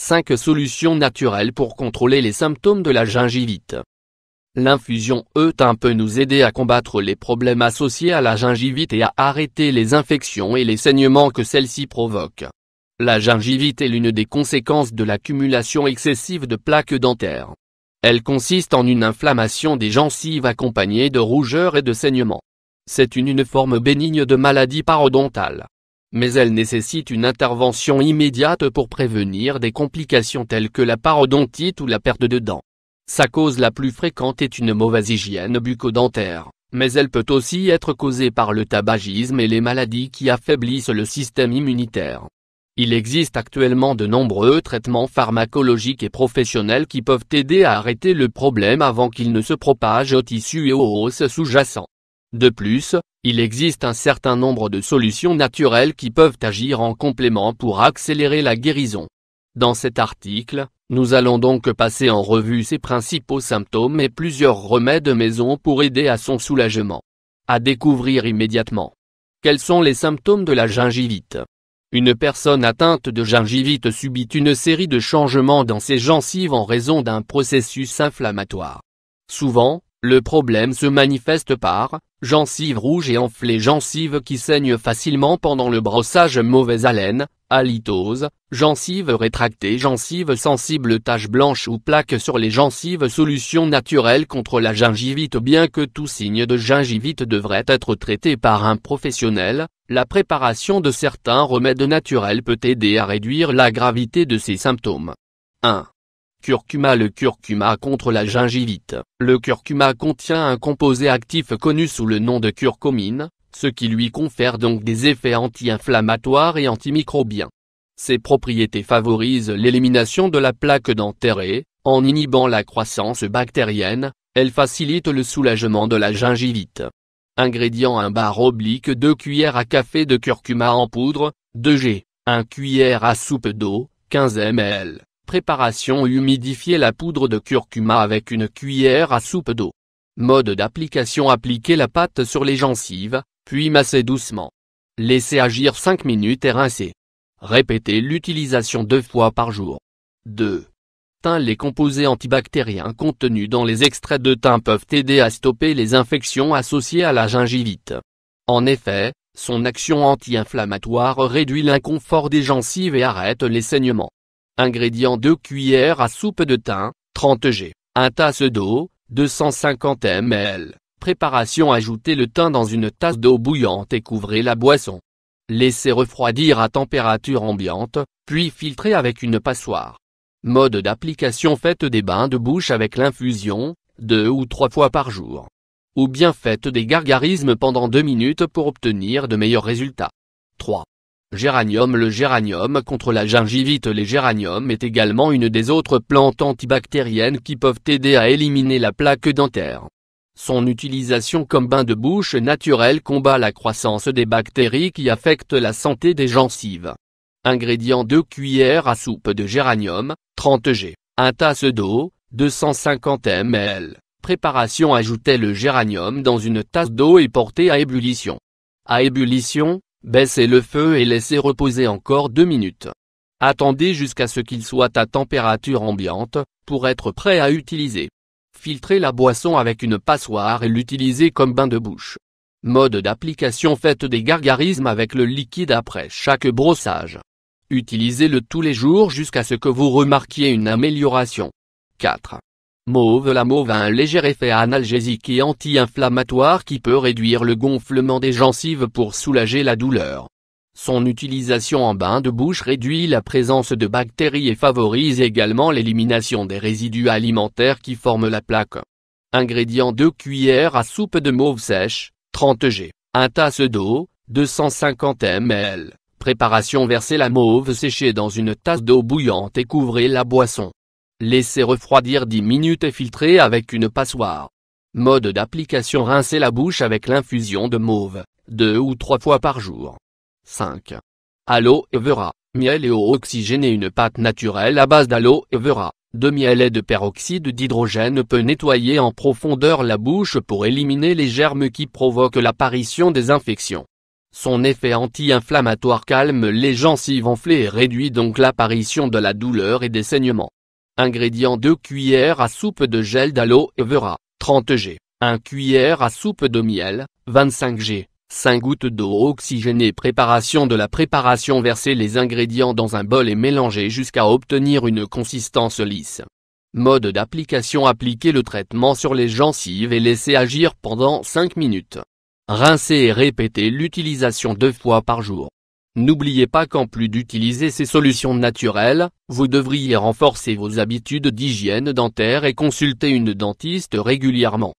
5 solutions naturelles pour contrôler les symptômes de la gingivite. L'infusion thym peut nous aider à combattre les problèmes associés à la gingivite et à arrêter les infections et les saignements que celle-ci provoque. La gingivite est l'une des conséquences de l'accumulation excessive de plaques dentaires. Elle consiste en une inflammation des gencives accompagnée de rougeurs et de saignements. C'est une forme bénigne de maladie parodontale. Mais elle nécessite une intervention immédiate pour prévenir des complications telles que la parodontite ou la perte de dents. Sa cause la plus fréquente est une mauvaise hygiène bucco-dentaire, mais elle peut aussi être causée par le tabagisme et les maladies qui affaiblissent le système immunitaire. Il existe actuellement de nombreux traitements pharmacologiques et professionnels qui peuvent aider à arrêter le problème avant qu'il ne se propage aux tissus et aux os sous-jacents. De plus, il existe un certain nombre de solutions naturelles qui peuvent agir en complément pour accélérer la guérison. Dans cet article, nous allons donc passer en revue ses principaux symptômes et plusieurs remèdes maison pour aider à son soulagement. À découvrir immédiatement. Quels sont les symptômes de la gingivite? Une personne atteinte de gingivite subit une série de changements dans ses gencives en raison d'un processus inflammatoire. Souvent, le problème se manifeste par gencives rouges et enflées, gencives qui saignent facilement pendant le brossage, mauvaise haleine, halitose, gencives rétractées, gencives sensibles, taches blanches ou plaques sur les gencives. Solution naturelle contre la gingivite. Bien que tout signe de gingivite devrait être traité par un professionnel, la préparation de certains remèdes naturels peut aider à réduire la gravité de ces symptômes. 1. Curcuma. Le curcuma contre la gingivite. Le curcuma contient un composé actif connu sous le nom de curcumine, ce qui lui confère donc des effets anti-inflammatoires et antimicrobiens. Ses propriétés favorisent l'élimination de la plaque dentaire et, en inhibant la croissance bactérienne, elle facilite le soulagement de la gingivite. Ingrédients: 1/2 cuillère à café de curcuma en poudre, 2 g, 1 cuillère à soupe d'eau, 15 ml. Préparation: humidifier la poudre de curcuma avec une cuillère à soupe d'eau. Mode d'application: appliquer la pâte sur les gencives, puis masser doucement. Laisser agir 5 minutes et rincer. Répéter l'utilisation 2 fois par jour. 2. Thym. Les composés antibactériens contenus dans les extraits de thym peuvent aider à stopper les infections associées à la gingivite. En effet, son action anti-inflammatoire réduit l'inconfort des gencives et arrête les saignements. Ingrédients: 2 cuillères à soupe de thym, 30 g, 1 tasse d'eau, 250 ml. Préparation: ajouter le thym dans une tasse d'eau bouillante et couvrez la boisson. Laissez refroidir à température ambiante, puis filtrer avec une passoire. Mode d'application: faites des bains de bouche avec l'infusion, 2 ou 3 fois par jour. Ou bien faites des gargarismes pendant 2 minutes pour obtenir de meilleurs résultats. 3. Géranium. Le géranium contre la gingivite. Les géraniums est également une des autres plantes antibactériennes qui peuvent aider à éliminer la plaque dentaire. Son utilisation comme bain de bouche naturel combat la croissance des bactéries qui affectent la santé des gencives. Ingrédients: 2 cuillères à soupe de géranium, 30 g, 1 tasse d'eau, 250 ml. Préparation: ajoutez le géranium dans une tasse d'eau et portez à ébullition. À ébullition, baissez le feu et laissez reposer encore 2 minutes. Attendez jusqu'à ce qu'il soit à température ambiante, pour être prêt à utiliser. Filtrez la boisson avec une passoire et l'utilisez comme bain de bouche. Mode d'application: faites des gargarismes avec le liquide après chaque brossage. Utilisez-le tous les jours jusqu'à ce que vous remarquiez une amélioration. 4. Mauve. La mauve a un léger effet analgésique et anti-inflammatoire qui peut réduire le gonflement des gencives pour soulager la douleur. Son utilisation en bain de bouche réduit la présence de bactéries et favorise également l'élimination des résidus alimentaires qui forment la plaque. Ingrédients: 2 cuillères à soupe de mauve sèche, 30 g, 1 tasse d'eau, 250 ml. Préparation: versez la mauve séchée dans une tasse d'eau bouillante et couvrez la boisson. Laissez refroidir 10 minutes et filtrez avec une passoire. Mode d'application: rincez la bouche avec l'infusion de mauve, 2 ou 3 fois par jour. 5. Aloe vera. Miel et eau oxygénée. Une pâte naturelle à base d'aloe vera, de miel et de peroxyde d'hydrogène peut nettoyer en profondeur la bouche pour éliminer les germes qui provoquent l'apparition des infections. Son effet anti-inflammatoire calme les gencives enflées et réduit donc l'apparition de la douleur et des saignements. Ingrédients: 2 cuillères à soupe de gel d'aloe vera, 30 g, 1 cuillère à soupe de miel, 25 g, 5 gouttes d'eau oxygénée. Préparation de la préparation: verser les ingrédients dans un bol et mélanger jusqu'à obtenir une consistance lisse. Mode d'application: appliquer le traitement sur les gencives et laisser agir pendant 5 minutes. Rincer et répéter l'utilisation 2 fois par jour. N'oubliez pas qu'en plus d'utiliser ces solutions naturelles, vous devriez renforcer vos habitudes d'hygiène dentaire et consulter une dentiste régulièrement.